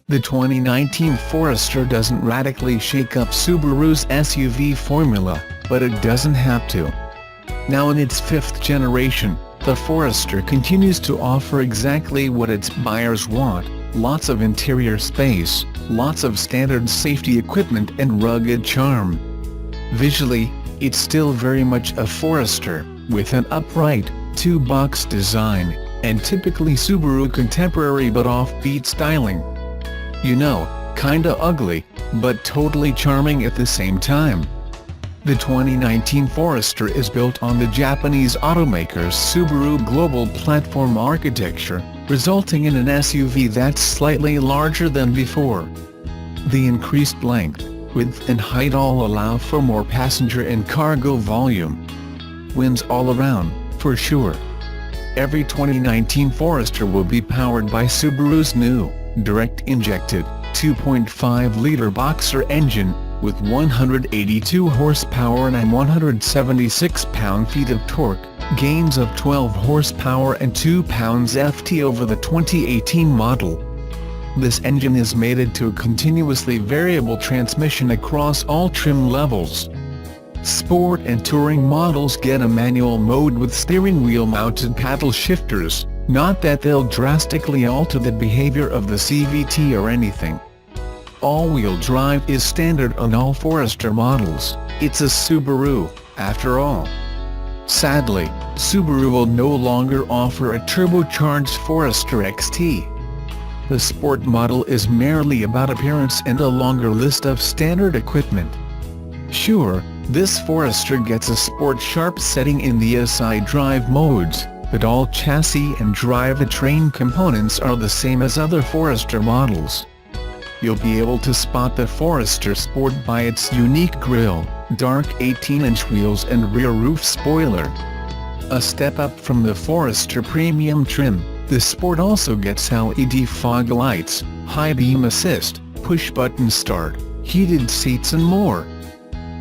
The 2019 Forester doesn't radically shake up Subaru's SUV formula, but it doesn't have to. Now in its fifth generation, the Forester continues to offer exactly what its buyers want: lots of interior space, lots of standard safety equipment and rugged charm. Visually, it's still very much a Forester, with an upright, two-box design, and typically Subaru contemporary but offbeat styling. You know, kinda ugly, but totally charming at the same time. The 2019 Forester is built on the Japanese automaker's Subaru global platform architecture, resulting in an SUV that's slightly larger than before. The increased length, width and height all allow for more passenger and cargo volume. Wins all around, for sure. Every 2019 Forester will be powered by Subaru's new, direct-injected, 2.5-liter Boxer engine, with 182 horsepower and 176 pound-feet of torque, gains of 12 horsepower and 2 pounds-ft over the 2018 model. This engine is mated to a continuously variable transmission across all trim levels. Sport and touring models get a manual mode with steering wheel-mounted paddle shifters, not that they'll drastically alter the behavior of the CVT or anything. All-wheel drive is standard on all Forester models. It's a Subaru, after all. Sadly, Subaru will no longer offer a turbocharged Forester XT. The sport model is merely about appearance and a longer list of standard equipment. Sure, this Forester gets a sport sharp setting in the SI drive modes, but all chassis and drivetrain components are the same as other Forester models. You'll be able to spot the Forester Sport by its unique grille, dark 18-inch wheels and rear roof spoiler. A step up from the Forester Premium trim, the Sport also gets LED fog lights, high beam assist, push-button start, heated seats and more.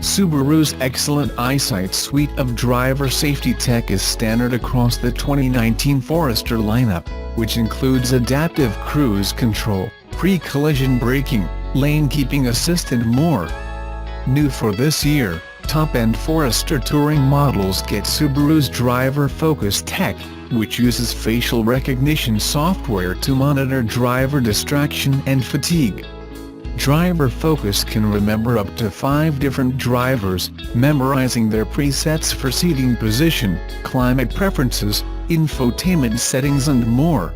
Subaru's excellent EyeSight suite of driver safety tech is standard across the 2019 Forester lineup, which includes adaptive cruise control, pre-collision braking, lane keeping assist and more. New for this year, top-end Forester touring models get Subaru's Driver Focus tech, which uses facial recognition software to monitor driver distraction and fatigue. Driver Focus can remember up to 5 different drivers, memorizing their presets for seating position, climate preferences, infotainment settings and more.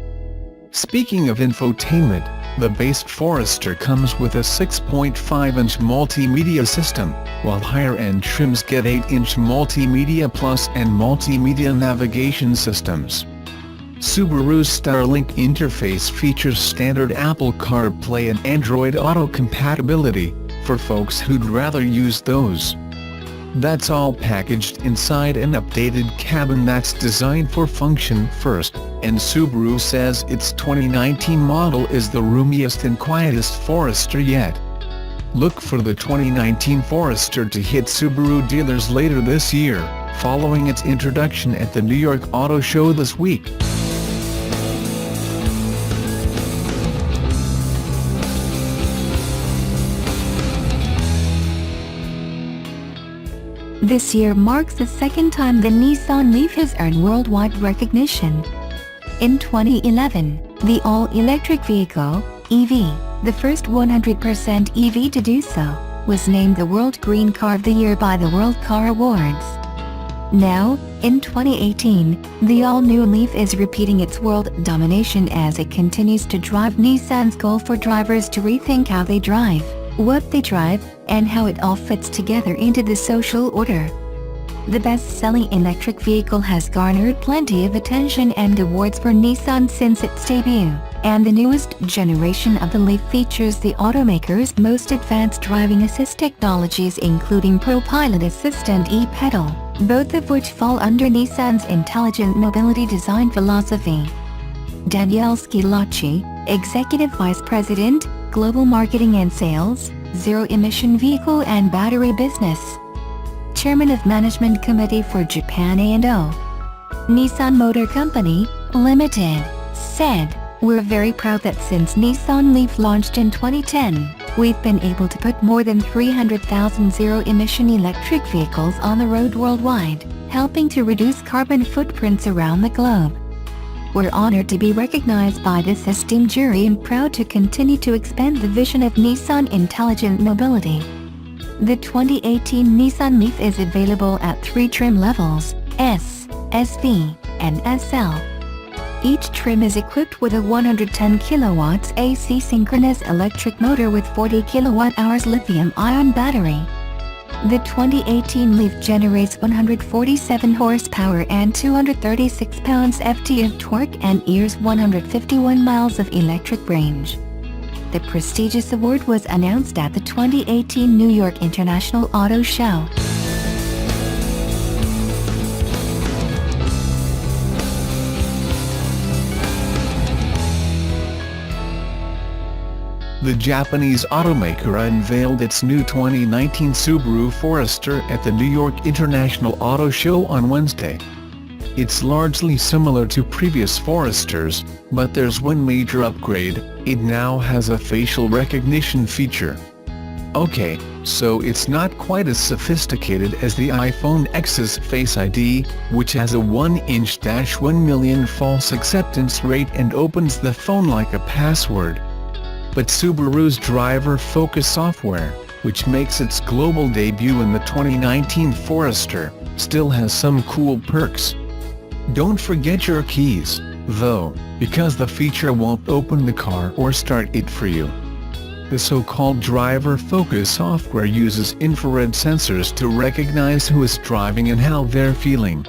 Speaking of infotainment, the base Forester comes with a 6.5-inch multimedia system, while higher-end trims get 8-inch Multimedia Plus and Multimedia navigation systems. Subaru's Starlink interface features standard Apple CarPlay and Android Auto compatibility, for folks who'd rather use those. That's all packaged inside an updated cabin that's designed for function first, and Subaru says its 2019 model is the roomiest and quietest Forester yet. Look for the 2019 Forester to hit Subaru dealers later this year, following its introduction at the New York Auto Show this week. This year marks the second time the Nissan Leaf has earned worldwide recognition. In 2011, the all-electric vehicle, EV, the first 100% EV to do so, was named the World Green Car of the Year by the World Car Awards. Now, in 2018, the all-new Leaf is repeating its world domination as it continues to drive Nissan's goal for drivers to rethink how they drive, what they drive, and how it all fits together into the social order. The best-selling electric vehicle has garnered plenty of attention and awards for Nissan since its debut, and the newest generation of the Leaf features the automaker's most advanced driving assist technologies, including ProPilot Assist and e-pedal, both of which fall under Nissan's intelligent mobility design philosophy. Daniele Schilacci, Executive Vice President, Global Marketing and Sales, Zero Emission Vehicle and Battery Business, Chairman of Management Committee for Japan A&O, Nissan Motor Company, Limited, said, We're very proud that since Nissan Leaf launched in 2010, we've been able to put more than 300,000 zero-emission electric vehicles on the road worldwide, helping to reduce carbon footprints around the globe. We're honored to be recognized by this esteemed jury and proud to continue to expand the vision of Nissan Intelligent Mobility. The 2018 Nissan Leaf is available at 3 trim levels: S, SV, and SL. Each trim is equipped with a 110 kW AC synchronous electric motor with 40 kWh lithium-ion battery. The 2018 Leaf generates 147 horsepower and 236 pounds-ft of torque and ears 151 miles of electric range. The prestigious award was announced at the 2018 New York International Auto Show. The Japanese automaker unveiled its new 2019 Subaru Forester at the New York International Auto Show on Wednesday. It's largely similar to previous Foresters, but there's one major upgrade: it now has a facial recognition feature. Okay, so it's not quite as sophisticated as the iPhone X's Face ID, which has a 1" million false acceptance rate and opens the phone like a password. But Subaru's driver focus software, which makes its global debut in the 2019 Forester, still has some cool perks. Don't forget your keys, though, because the feature won't open the car or start it for you. The so-called driver focus software uses infrared sensors to recognize who is driving and how they're feeling.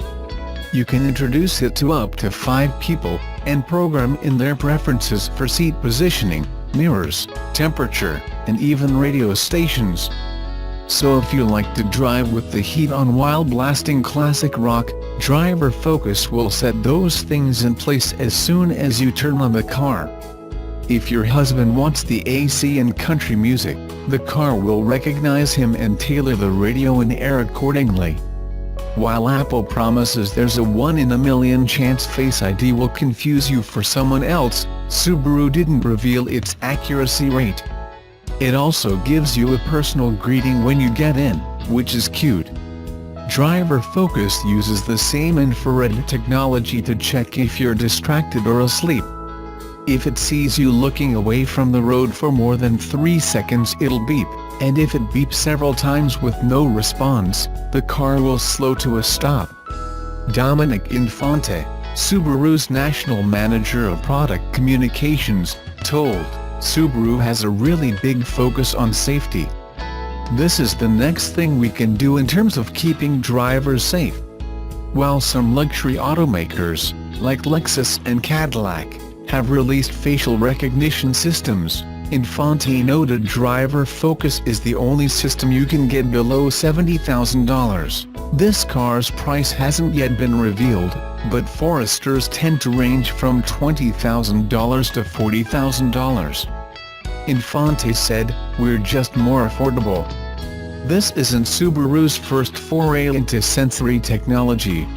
You can introduce it to up to 5 people, and program in their preferences for seat positioning, mirrors, temperature, and even radio stations. So if you like to drive with the heat on while blasting classic rock, driver focus will set those things in place as soon as you turn on the car. If your husband wants the AC and country music, the car will recognize him and tailor the radio and air accordingly. While Apple promises there's a 1 in a million chance Face ID will confuse you for someone else, Subaru didn't reveal its accuracy rate. It also gives you a personal greeting when you get in, which is cute. Driver focus uses the same infrared technology to check if you're distracted or asleep. If it sees you looking away from the road for more than 3 seconds, it'll beep, and if it beeps several times with no response, the car will slow to a stop. Dominic Infante, Subaru's National Manager of Product Communications, told, "Subaru has a really big focus on safety. This is the next thing we can do in terms of keeping drivers safe." While some luxury automakers, like Lexus and Cadillac, have released facial recognition systems, Infante noted driver focus is the only system you can get below $70,000. This car's price hasn't yet been revealed, but Foresters tend to range from $20,000 to $40,000. Infante said, "We're just more affordable." This isn't Subaru's first foray into sensory technology.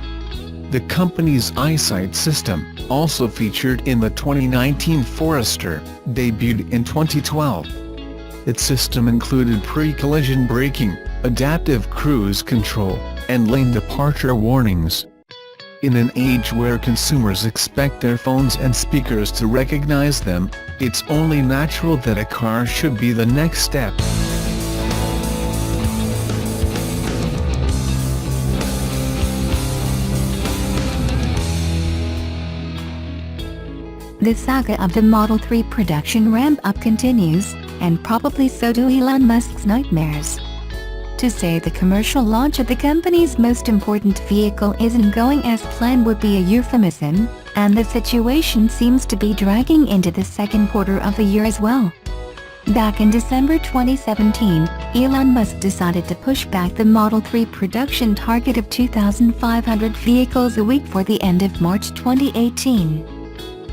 The company's eyesight system, also featured in the 2019 Forester, debuted in 2012. Its system included pre-collision braking, adaptive cruise control, and lane departure warnings. In an age where consumers expect their phones and speakers to recognize them, it's only natural that a car should be the next step. The saga of the Model 3 production ramp-up continues, and probably so do Elon Musk's nightmares. To say the commercial launch of the company's most important vehicle isn't going as planned would be a euphemism, and the situation seems to be dragging into the second quarter of the year as well. Back in December 2017, Elon Musk decided to push back the Model 3 production target of 2,500 vehicles a week for the end of March 2018.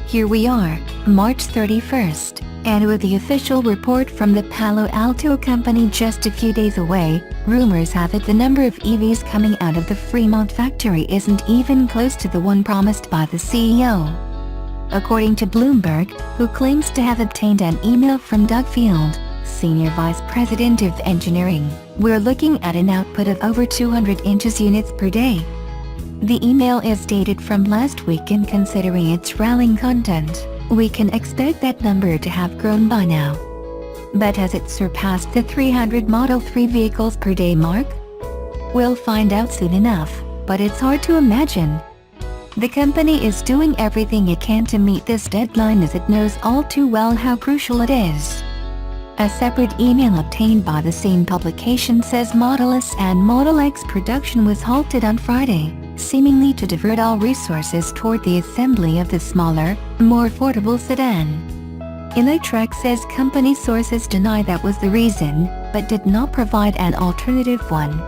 Here we are, March 31st, and with the official report from the Palo Alto company just a few days away, rumors have it the number of EVs coming out of the Fremont factory isn't even close to the one promised by the CEO. According to Bloomberg, who claims to have obtained an email from Doug Field, Senior Vice President of Engineering, we're looking at an output of over 200 inches units per day. The email is dated from last week, and considering its rallying content, we can expect that number to have grown by now. But has it surpassed the 300 Model 3 vehicles per day mark? We'll find out soon enough, but it's hard to imagine. The company is doing everything it can to meet this deadline, as it knows all too well how crucial it is. A separate email obtained by the same publication says Model S and Model X production was halted on Friday, seemingly to divert all resources toward the assembly of the smaller, more affordable sedan. Electrek says company sources deny that was the reason, but did not provide an alternative one.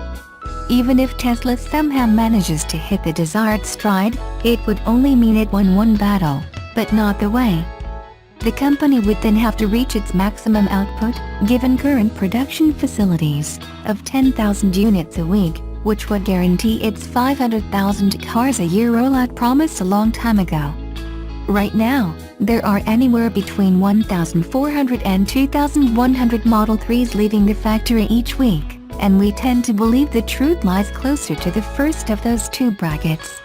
Even if Tesla somehow manages to hit the desired stride, it would only mean it won one battle, but not the way. The company would then have to reach its maximum output, given current production facilities, of 10,000 units a week, which would guarantee its 500,000 cars a year rollout promised a long time ago. Right now, there are anywhere between 1,400 and 2,100 Model 3s leaving the factory each week, and we tend to believe the truth lies closer to the first of those two brackets.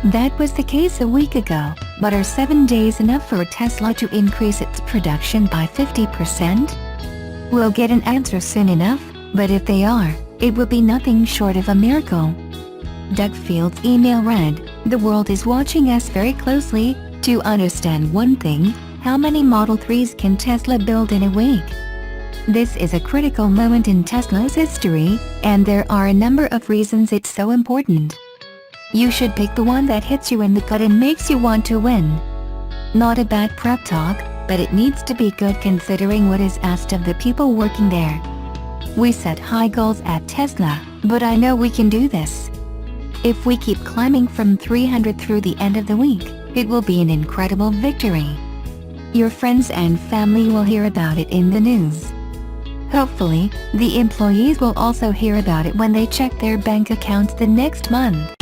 That was the case a week ago, but are 7 days enough for Tesla to increase its production by 50%? We'll get an answer soon enough, but if they are, it will be nothing short of a miracle. Doug Field's email read, "The world is watching us very closely to understand one thing: how many Model 3s can Tesla build in a week? This is a critical moment in Tesla's history, and there are a number of reasons it's so important. You should pick the one that hits you in the gut and makes you want to win." Not a bad prep talk, but it needs to be good considering what is asked of the people working there. We set high goals at Tesla, but I know we can do this. If we keep climbing from 300 through the end of the week, it will be an incredible victory. Your friends and family will hear about it in the news. Hopefully, the employees will also hear about it when they check their bank accounts the next month.